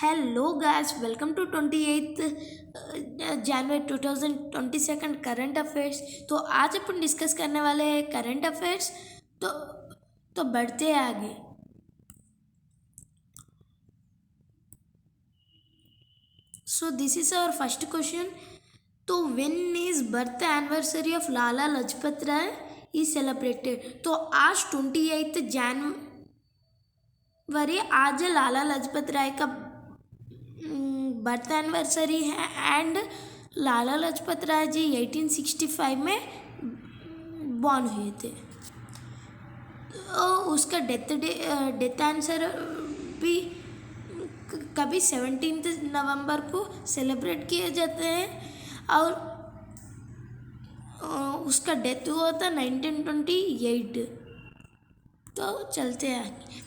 Hello guys, welcome to 28th January 2022 current affairs. तो आज अपन discuss करने वाले हैं करंट अफेयर्स। तो बढ़ते हैं आगे। So this is our first question. तो when is birth anniversary of Lala Lajpat Rai is celebrated. तो आज 28 जनवरी आज लाला लजपत राय का बर्थ एनिवर्सरी है एंड लाला लाजपत राय जी 1865 में बॉर्न हुए थे। तो उसका डेथ आंसर भी कभी 17 नवंबर को सेलिब्रेट किए जाते हैं और उसका डेथ हुआ था 1928। तो चलते हैं आगे।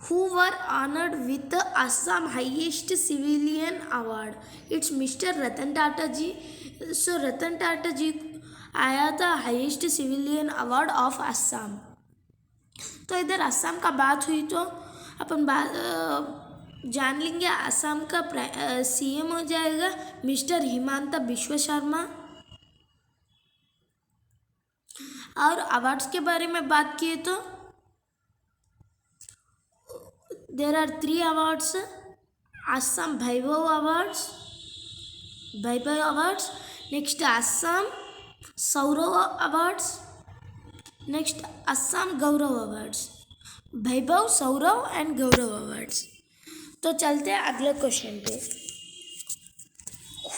Who were honored with the Assam highest civilian award? It's Mr. Ratan Tata ji. So Ratan Tata जी आया था highest civilian award of Assam. तो इधर असम का बात हुई तो अपन जान लेंगे असम का सीएम हो जाएगा मिस्टर हिमांता बिश्व शर्मा। और अवार्ड्स के बारे में बात किए तो there are three awards: Assam Vaibhav Awards, next Assam Saurav Awards, next Assam Gaurav Awards, Vaibhav, Saurav and Gaurav Awards। तो चलते हैं अगले क्वेश्चन पे।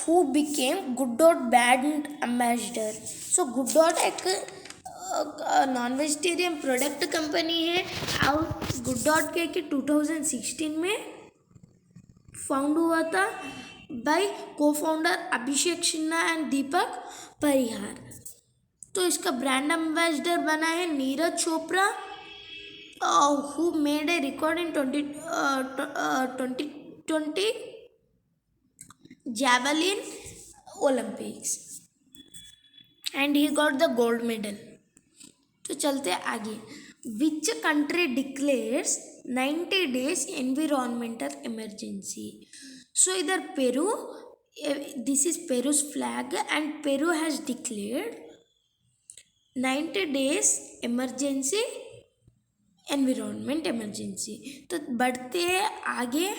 Who became Good Dot Brand Ambassador? So good dot एक नॉन वेजिटेरियन प्रोडक्ट कंपनी है और good dot के 2016 में फाउंड हुआ था बाय को फाउंडर अभिषेक सिन्हा एंड दीपक परिहार। तो इसका ब्रांड एम्बेसडर बना है Neeraj Chopra who made a record in 2020 javelin Olympics and he got the gold medal। तो चलते आगे। Which country declares 90 days environmental emergency. So इधर Peru, this is Peru's flag and Peru has declared 90 days emergency, environment emergency. तो बढ़ते हैं आगे।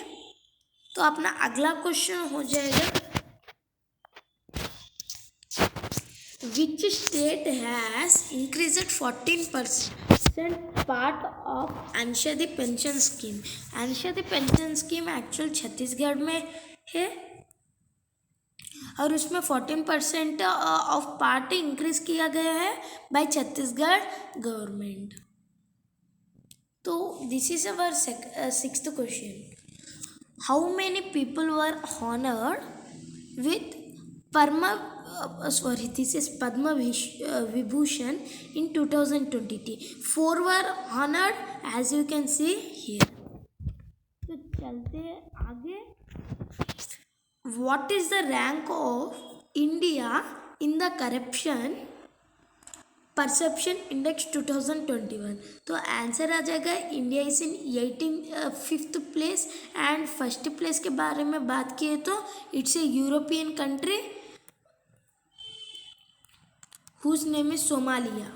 तो अपना अगला क्वेश्चन हो जाएगा Which state has increased 14% part of Anshdayi pension scheme? Anshdayi pension scheme actual Chhattisgarh में है और उसमें 14% ऑफ पार्ट इंक्रीज किया गया है बाय छत्तीसगढ़ गवर्नमेंट। तो this is our sixth question. How many people were honoured with this is Padma Vibhushan in 2020। 4 were honored as you can see here। तो चलते आगे। What is the rank of India in the corruption perception index 2021? तो answer आ जाएगा India is in 5th place and first place के बारे में बात किए तो it's a European country whose name is Somalia.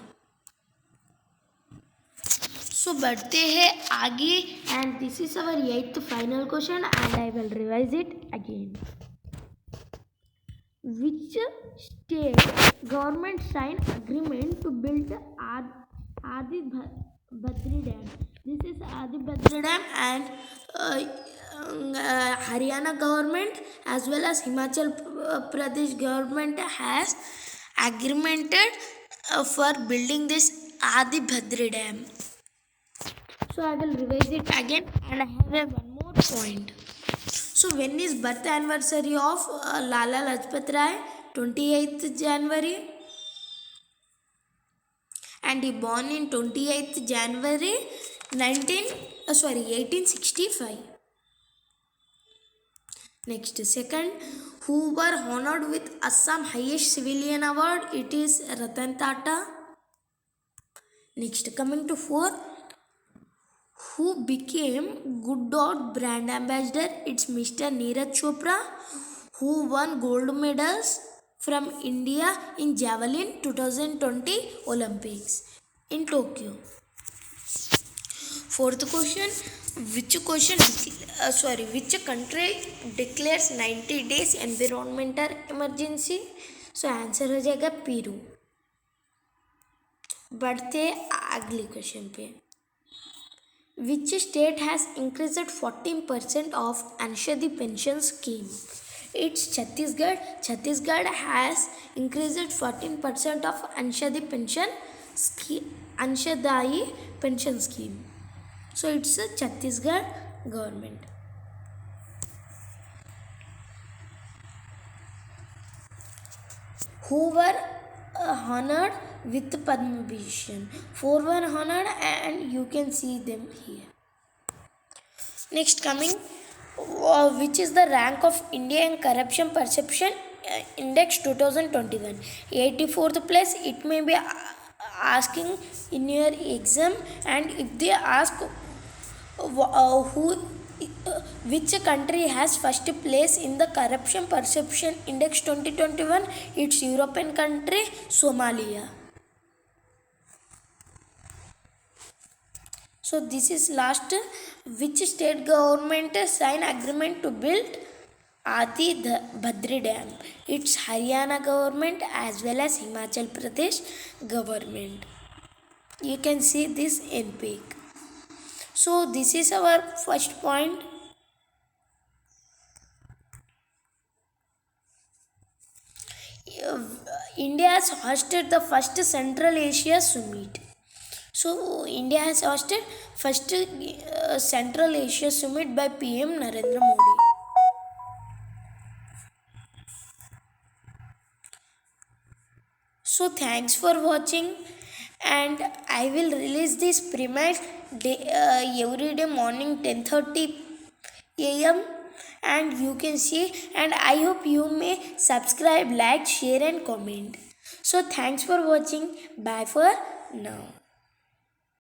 So बढ़ते हैं आगे and this is our 8th final question and I will revise it again. Which state government sign agreement to build Adi Badri dam? This is Adi Badri dam and Haryana government as well as Himachal Pradesh government has agreemented for building this Adi Bhadri dam। So I will revise it again and I have one more point। So when is birth anniversary of Lala Lajpat Rai? 28th January and he born in 28th January 1865। Next, second, who were honored with Assam highest civilian award? It is Ratan Tata। Next, coming to fourth, Who became Good Dot brand ambassador? It's Mr. Neeraj Chopra, who won gold medals from India in javelin 2020 Olympics in Tokyo. Fourth question, which country declares 90 days environmental emergency? So answer हो जाएगा Peru. बढ़ते अगले question पे. Which state has increased 14% of Anshadi pension scheme? It's Chhattisgarh. Chhattisgarh has increased 14% of Anshadi pension scheme. Anshadayi pension scheme. So it's a Chhattisgarh government. Who were honored with Padma Bhushan? 4 were honored and you can see them here. Next coming, which is the rank of India in corruption perception index 2021? 84th place. It may be asking in your exam, and if they ask which country has first place in the corruption perception index 2021, it's European country Somalia. So this is last. Which state government signed agreement to build Adi Bhadri Dam? It's Haryana government as well as Himachal Pradesh government. You can see this in peak. So this is our first point. India has hosted the first Central Asia Summit. So India has hosted first Central Asia Summit by PM Narendra Modi. So thanks for watching, and I will release this premise every day morning 10:30 a.m. and you can see, and I hope you may subscribe, like, share and comment. So thanks for watching. Bye for now.